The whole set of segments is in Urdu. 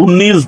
19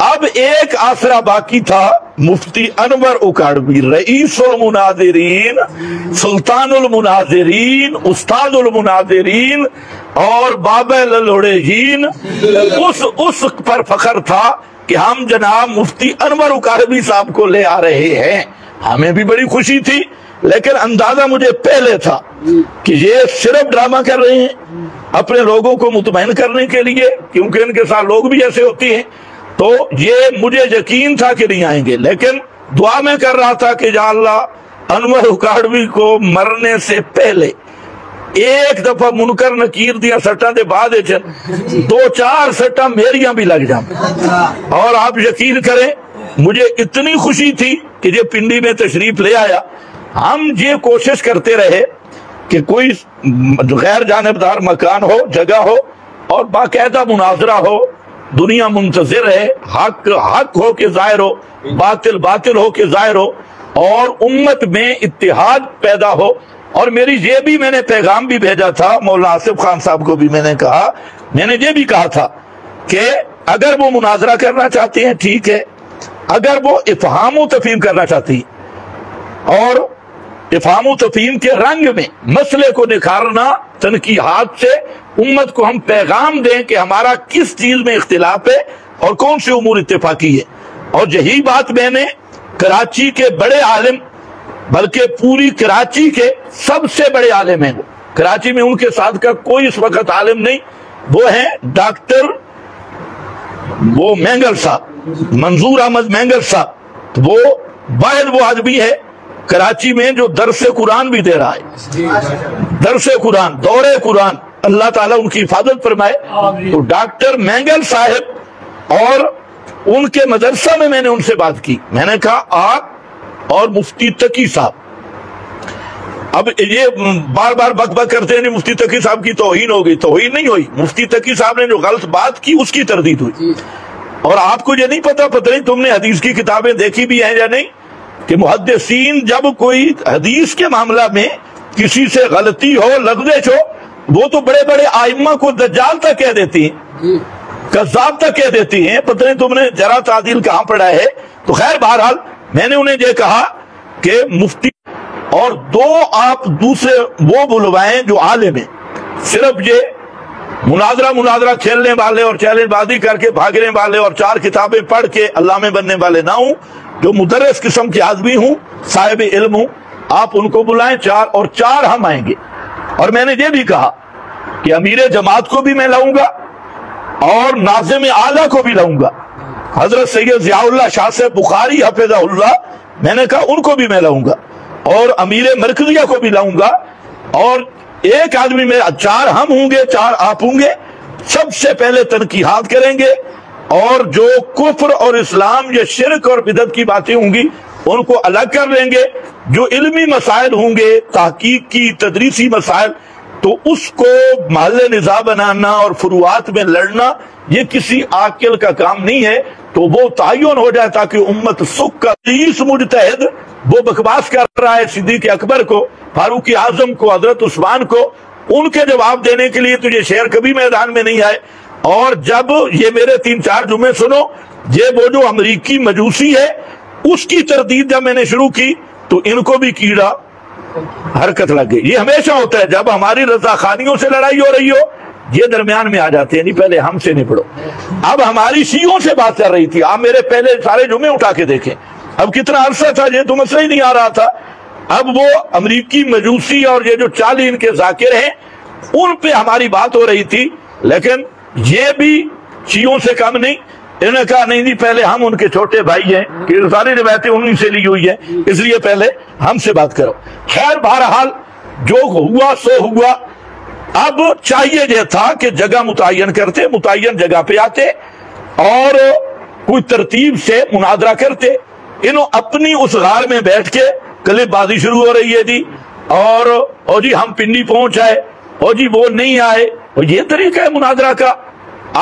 اب ایک آسرا باقی تھا، مفتی انور اکاڑوی، رئیس المناظرین، سلطان المناظرین، استاد المناظرین اور بابا للوڑیین، اس پر فخر تھا کہ ہم جناب مفتی انور اکاڑوی صاحب کو لے آ رہے ہیں۔ ہمیں بھی بڑی خوشی تھی، لیکن اندازہ مجھے پہلے تھا کہ یہ صرف ڈرامہ کر رہے ہیں اپنے لوگوں کو مطمئن کرنے کے لیے، کیونکہ ان کے ساتھ لوگ بھی ایسے ہوتی ہیں، تو یہ مجھے یقین تھا کہ نہیں آئیں گے۔ لیکن دعا میں کر رہا تھا کہ یا اللہ انور اکاڑوی کو مرنے سے پہلے ایک دفعہ منکر نکیر دیا سٹاں دے بعد دو چار سٹاں میریاں بھی لگ جائیں۔ اور آپ یقین کریں مجھے اتنی خوشی تھی کہ یہ پنڈی میں تشریف لے آیا۔ ہم یہ کوشش کرتے رہے کہ کوئی غیر جانبدار مکان ہو، جگہ ہو اور باقاعدہ مناظرہ ہو، دنیا منتظر ہے، حق حق ہو کے ظاہر ہو، باطل باطل ہو کے ظاہر ہو، اور امت میں اتحاد پیدا ہو۔ اور میری یہ بھی میں نے پیغام بھی بھیجا تھا مولانا آصف خان صاحب کو بھی، میں نے کہا، میں نے یہ بھی کہا تھا کہ اگر وہ مناظرہ کرنا چاہتے ہیں ٹھیک ہے، اگر وہ افہام و تفہیم کرنا چاہتی اور افہام و تفہیم کے رنگ میں مسئلے کو نکھارنا تنقیحات سے امت کو ہم پیغام دیں کہ ہمارا کس چیز میں اختلاف ہے اور کون سے امور اتفاقی ہے۔ اور یہی بات میں نے کراچی کے بڑے عالم، بلکہ پوری کراچی کے سب سے بڑے عالم ہیں، وہ کراچی میں ان کے ساتھ کا کوئی اس وقت عالم نہیں، وہ ہیں ڈاکٹر وہ مینگل صاحب، منظور احمد مینگل صاحب، وہ واحد وہ آدمی ہے کراچی میں جو درس قرآن بھی دے رہا ہے، درس قرآن، دورے قرآن، اللہ تعالیٰ ان کی حفاظت فرمائے۔ تو ڈاکٹر مینگل صاحب اور ان کے مدرسہ میں نے ان سے بات کی، میں نے کہا آپ اور مفتی تقی صاحب، اب یہ بار بار بک بک کرتے ہیں مفتی تقی صاحب کی توہین ہو گئی، توہین نہیں ہوئی، مفتی تقی صاحب نے جو غلط بات کی اس کی تردید ہوئی۔ اور آپ کو یہ نہیں پتا نہیں تم نے حدیث کی کتابیں دیکھی بھی ہیں یا نہیں، کہ محدثین جب کوئی حدیث کے معاملہ میں کسی سے غلطی ہو، لغزش ہو، وہ تو بڑے بڑے آئمہ کو دجال تک کہہ دیتی ہیں، کذاب تک کہہ دیتی ہیں، پتہ نہیں تم نے جرح تعدیل کہاں پڑھا ہے۔ تو خیر بہرحال میں نے انہیں یہ کہا کہ مفتی اور دو آپ دوسرے وہ بلوائیں جو عالم ہیں، صرف یہ مناظرہ کھیلنے والے اور چیلنج بازی کر کے بھاگنے والے اور چار کتابیں پڑھ کے علامے بننے والے نہ ہوں، جو مدرس قسم کے آدمی ہوں، صاحب علم ہوں، آپ ان کو بلائیں چار، اور چار ہم آئیں گے۔ اور میں نے یہ بھی کہا کہ امیر جماعت کو بھی میں لاؤں گا اور ناظم اعلیٰ کو بھی لاؤں گا، حضرت سید ضیاء اللہ شاہ سے بخاری حفظہ اللہ، میں نے کہا ان کو بھی میں لاؤں گا، اور امیر مرکزیہ کو بھی لاؤں گا، اور ایک آدمی میں چار ہم ہوں گے، چار آپ ہوں گے، سب سے پہلے تنقیحات کریں گے، اور جو کفر اور اسلام یا شرک اور بدعت کی باتیں ہوں گی ان کو الگ کر لیں گے، جو علمی مسائل ہوں گے، تحقیق کی تدریسی مسائل، تو اس کو محل نزاع بنانا اور فروعات میں لڑنا یہ کسی عاقل کا کام نہیں ہے، تو وہ تعین ہو جائے تاکہ امت سکھ کا 30 مجتہد وہ بکواس کر رہا ہے صدیق اکبر کو، فاروق اعظم کو، حضرت عثمان کو، ان کے جواب دینے کے لیے تو یہ شعر کبھی میدان میں نہیں آئے۔ اور جب یہ میرے 3-4 جمعے سنو، یہ وہ جو امریکی مجوسی ہے اس کی تردید جب میں نے شروع کی تو ان کو بھی کیڑا حرکت لگ گئی۔ یہ ہمیشہ ہوتا ہے جب ہماری رضا خانیوں سے لڑائی ہو رہی ہو، یہ درمیان میں آ جاتے ہیں، نہیں پہلے ہم سے نپڑو۔ اب ہماری شیعوں سے بات کر رہی تھی، آپ میرے پہلے سارے جمعے اٹھا کے دیکھیں، اب کتنا عرصہ تھا یہ تو مسئلہ ہی نہیں آ رہا تھا۔ اب وہ امریکی مجوسی اور یہ جو چالی ان کے ذاکر ہیں ان پہ ہماری بات ہو رہی تھی، لیکن یہ بھی شیعوں سے کم نہیں۔ انہوں نے کہا نہیں پہلے ہم ان کے چھوٹے بھائی ہیں، کہ ساری روایتیں انہی سے لی ہوئی ہیں، اس لیے پہلے ہم سے بات کرو۔ خیر بہرحال جو ہوا سو ہوا۔ اب چاہیے یہ تھا کہ جگہ متعین کرتے، متعین جگہ پہ آتے اور کوئی ترتیب سے مناظرہ کرتے۔ انہوں اپنی اس غار میں بیٹھ کے کلپ بازی شروع ہو رہی ہے جی، اور جی ہم پنڈی پہنچ آئے، اور جی وہ نہیں آئے، اور یہ طریقہ ہے مناظرہ کا۔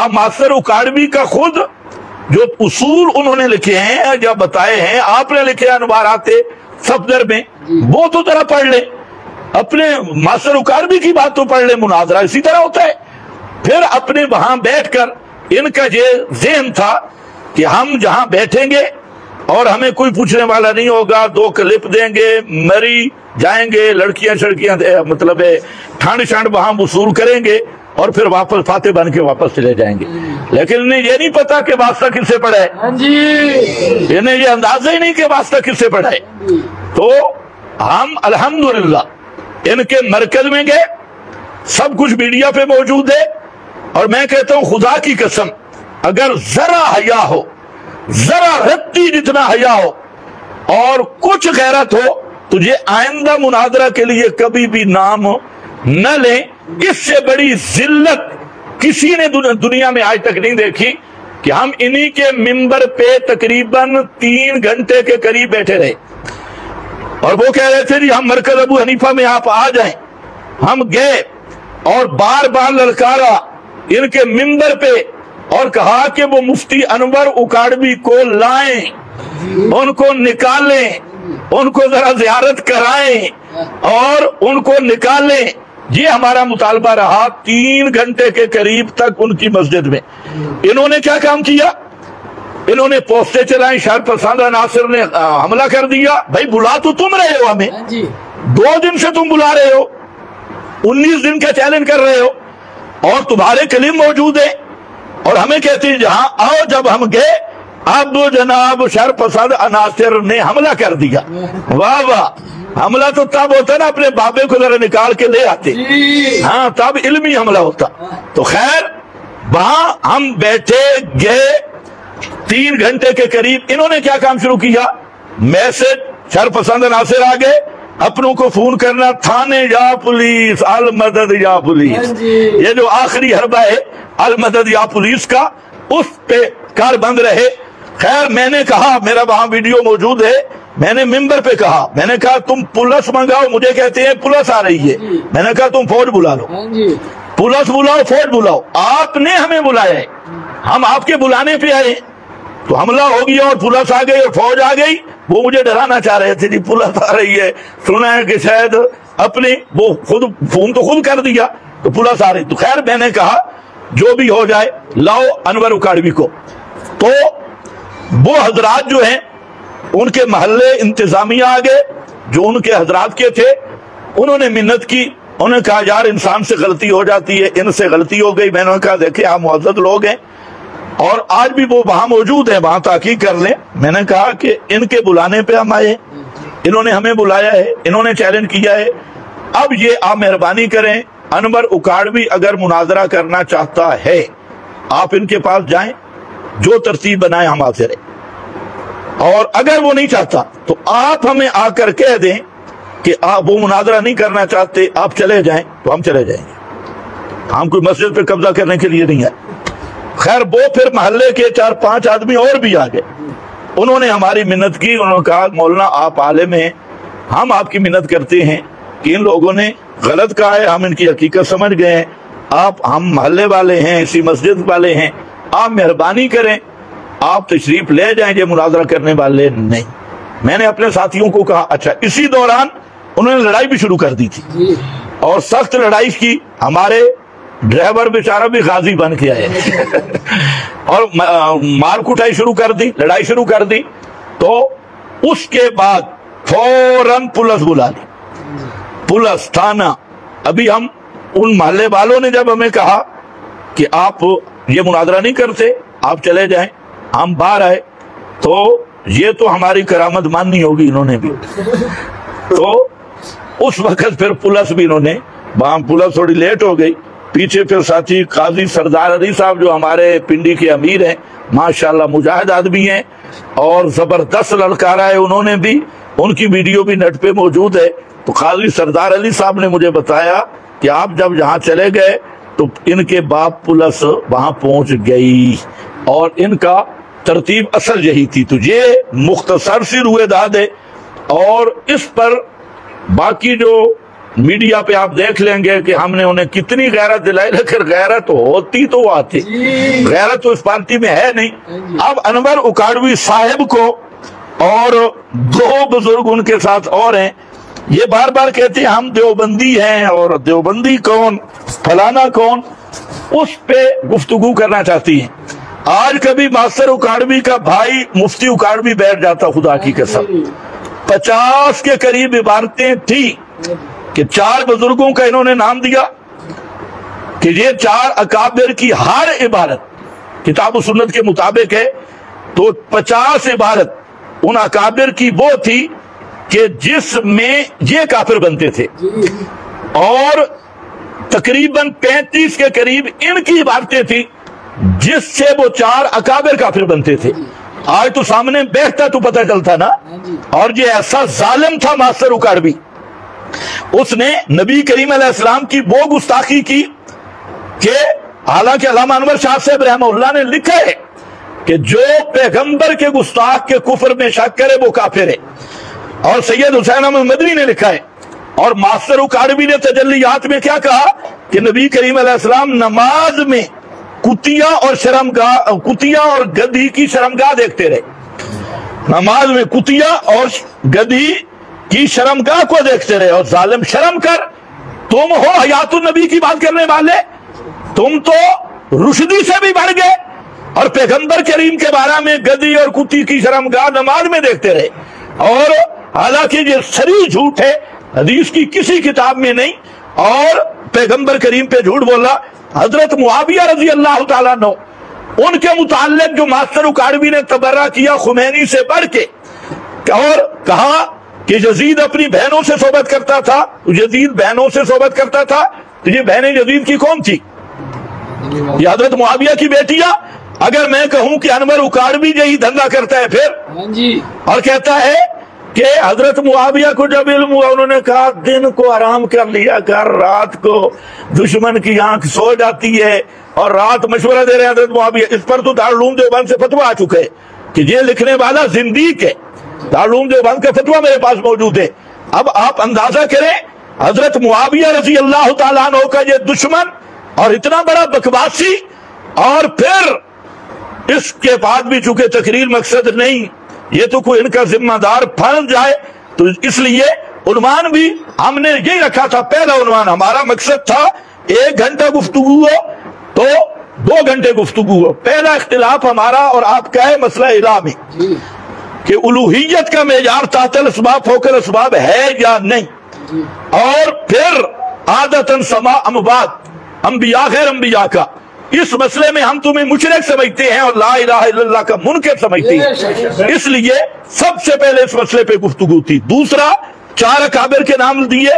آپ ماسٹر اکاڑوی کا خود جو اصول انہوں نے لکھے ہیں یا بتائے ہیں، آپ نے لکھے انوارات صفدر میں، وہ تو ذرا پڑھ لیں، اپنے ماسٹر اکاڑوی کی بات تو پڑھ لیں، مناظرہ اسی طرح ہوتا ہے۔ پھر اپنے وہاں بیٹھ کر ان کا یہ ذہن تھا کہ ہم جہاں بیٹھیں گے اور ہمیں کوئی پوچھنے والا نہیں ہوگا, 2 کلپ دیں گے, مری جائیں گے, لڑکیاں شڑکیاں مطلب ٹھنڈ شنڈ وہاں وصول کریں گے اور پھر واپس فاتح بن کے واپس چلے جائیں گے. لیکن انہیں یہ نہیں پتا کہ واسطہ کس سے پڑا ہے, انہیں یہ اندازہ ہی نہیں کہ واسطہ کس سے پڑا ہے. تو ہم الحمدللہ ان کے مرکز میں گئے, سب کچھ میڈیا پہ موجود ہے, اور میں کہتا ہوں خدا کی قسم اگر ذرا حیا ہو, ذرا رتی جتنا حیا ہو اور کچھ غیرت ہو, تجھے آئندہ مناظرہ کے لیے کبھی بھی نام نہ لیں. اس سے بڑی ذلت کسی نے دنیا میں آج تک نہیں دیکھی کہ ہم انہی کے منبر پہ تقریباً 3 گھنٹے کے قریب بیٹھے رہے, اور وہ کہہ رہے تھے جی ہم مرکز ابو حنیفہ میں آپ آ جائیں. ہم گئے اور بار بار للکارا ان کے منبر پہ اور کہا کہ وہ مفتی انور اکاڑوی کو لائیں, ان کو نکالیں, ان کو ذرا زیارت کرائیں اور ان کو نکالیں. یہ ہمارا مطالبہ رہا 3 گھنٹے کے قریب تک ان کی مسجد میں. انہوں نے کیا کام کیا, انہوں نے پوسٹیں چلائیں, شرپسند عناصر نے حملہ کر دیا. بھائی بلا تو تم رہے ہو ہمیں, 2 دن سے تم بلا رہے ہو, 19 دن کا چیلنج کر رہے ہو, اور تمہارے کلیم موجود ہے, اور ہمیں کہتے ہیں جہاں آؤ. جب ہم گئے اب جناب شرپسند عناصر نے حملہ کر دیا. واہ واہ, حملہ تو تب ہوتا نا اپنے بابے کو ذرا نکال کے لے آتے, ہاں تب علمی حملہ ہوتا. تو خیر وہاں ہم بیٹھے گئے 3 گھنٹے کے قریب. انہوں نے کیا کام شروع کیا, میسج شرپسند عناصر آ گئے, اپنوں کو فون کرنا, تھانے یا پولیس, المدد یا پولیس. یہ جو آخری حربہ ہے المدد یا پولیس کا, اس پہ کار بند رہے. خیر میں نے کہا, میرا وہاں ویڈیو موجود ہے, میں نے ممبر پہ کہا, میں نے کہا تم پولیس منگاؤ. مجھے کہتے ہیں پولیس آ رہی ہے. میں نے کہا تم فوج بلا لو, پولیس بلاؤ, فوج بلاؤ. آپ نے ہمیں بلایا ہے, ہم آپ کے بلانے پہ آئے. تو حملہ ہو گیا اور پولیس آ گئی اور فوج آ گئی. وہ مجھے ڈرانا چاہ رہے تھے, جی پولیس آ رہی ہے, سنا ہے کہ شاید اپنی وہ خود فون تو خود کر دیا تو پولیس آ رہی. تو خیر میں نے کہا جو بھی ہو جائے لاؤ انور اکاڑوی کو. تو وہ حضرات جو ہیں ان کے محلے انتظامیہ آ گئے جو ان کے حضرات کے تھے, انہوں نے منت کی, انہوں نے کہا یار انسان سے غلطی ہو جاتی ہے, ان سے غلطی ہو گئی. میں نے کہا دیکھیں آپ معزز لوگ ہیں اور آج بھی وہ وہاں موجود ہیں, وہاں تحقیق کر لیں. میں نے کہا کہ ان کے بلانے پہ ہم آئے, انہوں نے ہمیں بلایا ہے, انہوں نے چیلنج کیا ہے. اب یہ آپ مہربانی کریں, انور اکاڑوی اگر مناظرہ کرنا چاہتا ہے آپ ان کے پاس جائیں, جو ترتیب بنائیں ہم حاضر ہیں. اور اگر وہ نہیں چاہتا تو آپ ہمیں آ کر کہہ دیں کہ آپ وہ مناظرہ نہیں کرنا چاہتے, آپ چلے جائیں, تو ہم چلے جائیں گے. ہم کوئی مسجد پہ قبضہ کرنے کے لیے نہیں آئے. خیر وہ پھر محلے کے 4-5 آدمی اور بھی آ گئے, انہوں نے ہماری منت کی. انہوں نے کہا مولانا آپ عالم ہیں, ہم آپ کی منت کرتے ہیں کہ ان لوگوں نے غلط کہا ہے, ہم ان کی حقیقت سمجھ گئے ہیں, ہم محلے والے ہیں, اسی مسجد والے ہیں, آپ مہربانی کریں آپ تشریف لے جائیں, یہ مناظرہ کرنے والے نہیں. میں نے اپنے ساتھیوں کو کہا اچھا. اسی دوران انہوں نے لڑائی بھی شروع کر دی تھی اور سخت لڑائی کی. ہمارے ڈرائیور بیچارہ بھی غازی بن کے آئے اور مار کٹائی شروع کر دی, لڑائی شروع کر دی. تو اس کے بعد فوراً پولیس بلا لی, پولیس تھانہ. ابھی ہم ان محلے والوں نے جب ہمیں کہا کہ آپ یہ مناظرہ نہیں کرتے آپ چلے جائیں, ہم باہر آئے تو یہ تو ہماری کرامت ماننی ہوگی انہوں نے بھی. تو اس وقت پھر پولیس بھی انہوں نے, وہاں پولیس تھوڑی لیٹ ہو گئی. پیچھے پھر ساتھی قاضی سردار علی صاحب جو ہمارے پنڈی کے امیر ہیں, ماشاءاللہ مجاہد آدمی ہیں اور زبردست للکارا ہے, انہوں نے بھی, ان کی ویڈیو بھی نیٹ پہ موجود ہے. تو قاضی سردار علی صاحب نے مجھے بتایا کہ آپ جب یہاں چلے گئے تو ان کے باپ پولیس وہاں پہنچ گئی اور ان کا ترتیب اصل یہی تھی. تو یہ مختصر سی روئے داد ہے, اور اس پر باقی جو میڈیا پہ آپ دیکھ لیں گے کہ ہم نے انہیں کتنی غیرت دلائی, لیکن غیرت ہوتی تو وہ آتی, غیرت تو اس پارٹی میں ہے نہیں. اب انور اکاڑوی صاحب کو اور 2 بزرگ ان کے ساتھ اور ہیں, یہ بار بار کہتے ہیں ہم دیوبندی ہیں, اور دیوبندی کون, فلانا کون, اس پہ گفتگو کرنا چاہتی ہیں. آج کبھی ماسٹر اکاڑوی کا بھائی مفتی اکاڑوی بیٹھ جاتا خدا کی قسم، 50 کے قریب عبارتیں تھی کہ 4 بزرگوں کا انہوں نے نام دیا کہ یہ 4 اکابر کی ہر عبارت کتاب و سنت کے مطابق ہے، تو 50 عبارت ان اکابر کی وہ تھی کہ جس میں یہ کافر بنتے تھے، اور تقریباً 35 کے قریب ان کی عبارتیں تھی جس سے وہ 4 اکابر کافر بنتے تھے۔ آج تو سامنے بیٹھتا تو پتہ چلتا نا۔ اور یہ ایسا ظالم تھا ماسٹر اکاڑوی، اس نے نبی کریم علیہ السلام کی وہ گستاخی کی کہ حالانکہ علامہ انور شاہ صاحب رحمہ اللہ نے لکھا ہے کہ جو پیغمبر کے گستاخ کے کفر میں شک کرے وہ کافر ہے، اور سید حسین احمد مدنی نے لکھا ہے، اور ماسٹر اکاڑوی نے تجلیات میں کیا کہا کہ نبی کریم علیہ السلام نماز میں کتیا اور گدھی کی شرمگاہ دیکھتے رہے، نماز میں کتیا اور گدھی کی شرمگاہ کو دیکھتے رہے۔ اور ظالم شرم کر، تم ہو حیات النبی کی بات کرنے والے، تم تو رشدی سے بھی بڑھ گئے، اور پیغمبر کریم کے بارے میں گدھی اور کتی کی شرمگاہ نماز میں دیکھتے رہے، اور حالانکہ یہ صریح جھوٹ ہے، حدیث کی کسی کتاب میں نہیں، اور پیغمبر کریم پہ جھوٹ بولا۔ حضرت معاویہ رضی اللہ تعالیٰ عنہ، ان کے متعلق جو ماسٹر اکاڑوی نے تبرہ کیا خمینی سے بڑھ کے، اور کہا کہ یزید اپنی بہنوں سے صحبت کرتا تھا، یزید بہنوں سے صحبت کرتا تھا، تو یہ بہنیں یزید کی کون تھی؟ یہ حضرت معاویہ کی بیٹیاں۔ اگر میں کہوں کہ انور اکاڑوی یہی دھندا کرتا ہے پھر، اور کہتا ہے کہ حضرت معاویہ کو جب علم ہوا انہوں نے کہا دن کو آرام کر لیا کر، رات کو دشمن کی آنکھ سو جاتی ہے، اور رات مشورہ دے رہے ہیں حضرت معاویہ۔ اس پر تو دارالعلوم دیوبند سے فتویٰ آ چکے کہ یہ لکھنے والا زندیق ہے، دارالعلوم دیوبند کا فتویٰ میرے پاس موجود ہے۔ اب آپ اندازہ کریں حضرت معاویہ رضی اللہ تعالیٰ عنہ کا یہ دشمن اور اتنا بڑا بکواسی، اور پھر اس کے بعد بھی چونکہ تقریر مقصد نہیں، یہ تو کوئی ان کا ذمہ دار پھنس جائے، تو اس لیے عنوان بھی ہم نے یہی رکھا تھا۔ پہلا عنوان ہمارا مقصد تھا 1 گھنٹہ گفتگو ہو تو 2 گھنٹے گفتگو ہو۔ پہلا اختلاف ہمارا اور آپ کا ہے مسئلہ الہی کہ الوہیت کا معیار تحت الاسباب فوق الاسباب ہے یا نہیں، اور پھر عادتاً سما اموات، انبیاء غیر انبیاء کا، اس مسئلے میں ہم تمہیں مشرک سمجھتے ہیں اور لا الہ الا اللہ کا منکر سمجھتے ہیں، اس لیے سب سے پہلے اس مسئلے پہ گفتگو تھی۔ دوسرا 4 اکابر کے نام دیے،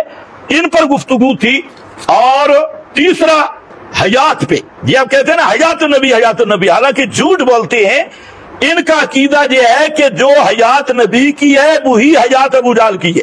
ان پر گفتگو تھی، اور تیسرا حیات پہ، یہ آپ کہتے ہیں نا حیات النبی حیات النبی، حالانکہ جھوٹ بولتے ہیں۔ ان کا عقیدہ یہ ہے کہ جو حیات نبی کی ہے وہی حیات ابو جہل کی ہے،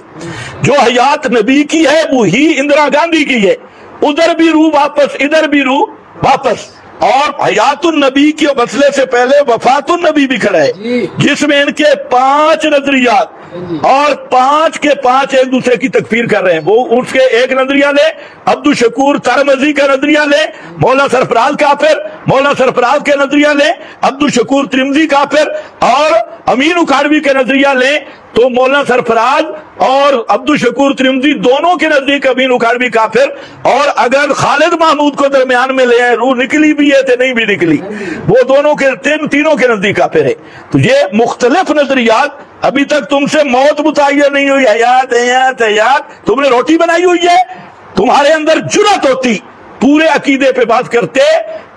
جو حیات نبی کی ہے وہی اندرا گاندھی کی ہے، ادھر بھی روح واپس ادھر بھی روح واپس۔ اور حیات النبی کے مسئلے سے پہلے وفات النبی بھی کھڑا ہے، جس میں ان کے 5 نظریات، اور 5 کے 5 ایک دوسرے کی تکفیر کر رہے ہیں۔ وہ اس کے ایک نظریہ لے، عبدالشکور ترمذی کا نظریہ لے، مولا سرفراز کافر، مولا سرفراز کے نظریہ لے، عبدالشکور ترمذی کافر، اور امین اکاڑوی کے نظریہ لیں تو مولا سرفراز اور عبدالشکور ترمذی دونوں کے نزدیک امین اکاڑوی کافر، اور اگر خالد محمود کو درمیان میں لے آئے، روح نکلی بھی ہے تو نہیں بھی نکلی، وہ دونوں کے تینوں کے نزدیک کافر ہے۔ تو یہ مختلف نظریات، ابھی تک تم سے موت متعین نہیں ہوئی، حیات حیات حیات، تم نے روٹی بنائی ہوئی ہے، تمہارے اندر جرأت ہوتی پورے عقیدے پہ بات کرتے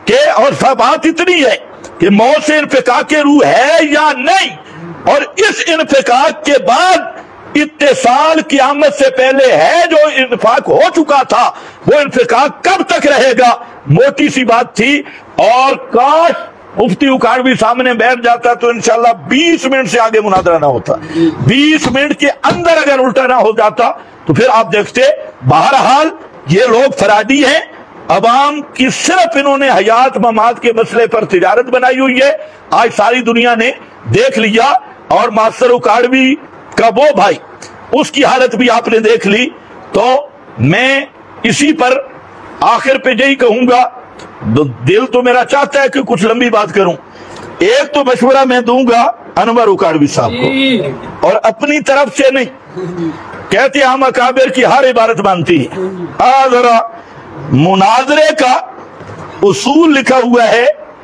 کہ، اور بات اتنی ہے کہ موت سے انفکاک روح ہے یا نہیں، اور اس انفکاک کے بعد اتصال قیامت سے پہلے ہے، جو انفاق ہو چکا تھا وہ انفکاک کب تک رہے گا، موٹی سی بات تھی۔ اور کاش مفتی اکاڑوی سامنے بیٹھ جاتا تو انشاءاللہ 20 منٹ سے آگے مناظرہ نہ ہوتا، 20 منٹ کے اندر اگر الٹا نہ ہو جاتا تو پھر آپ دیکھتے۔ بہرحال یہ لوگ فرادی ہیں، عوام کی صرف انہوں نے حیات ممات کے مسئلے پر تجارت بنائی ہوئی ہے، آج ساری دنیا نے دیکھ لیا۔ اور ماسٹر اکاڑوی کا وہ بھائی، اس کی حالت بھی آپ نے دیکھ لی۔ تو میں اسی پر آخر پہ یہی کہوں گا، دل تو میرا چاہتا ہے کہ کچھ لمبی بات کروں۔ ایک تو مشورہ میں دوں گا انور اکاڑوی صاحب کو، اور اپنی طرف سے نہیں، کہتے ہم اکابر کی ہر عبارت مانتی ہے۔ ذرا مناظرے کا اصول لکھا ہوا ہے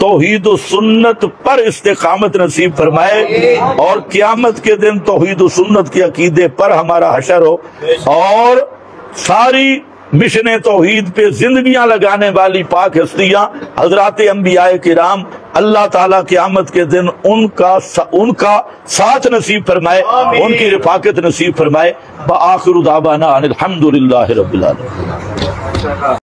توحید و سنت پر استقامت نصیب فرمائے، اور قیامت کے دن توحید و سنت کے عقیدے پر ہمارا حشر ہو، اور ساری مشن توحید پہ زندگیاں لگانے والی پاک ہستیاں حضرات انبیاء کرام، اللہ تعالیٰ قیامت کے دن ان کا ساتھ نصیب فرمائے، ان کی رفاقت نصیب فرمائے۔ وآخر دعوانا ان الحمد للہ رب العالمین۔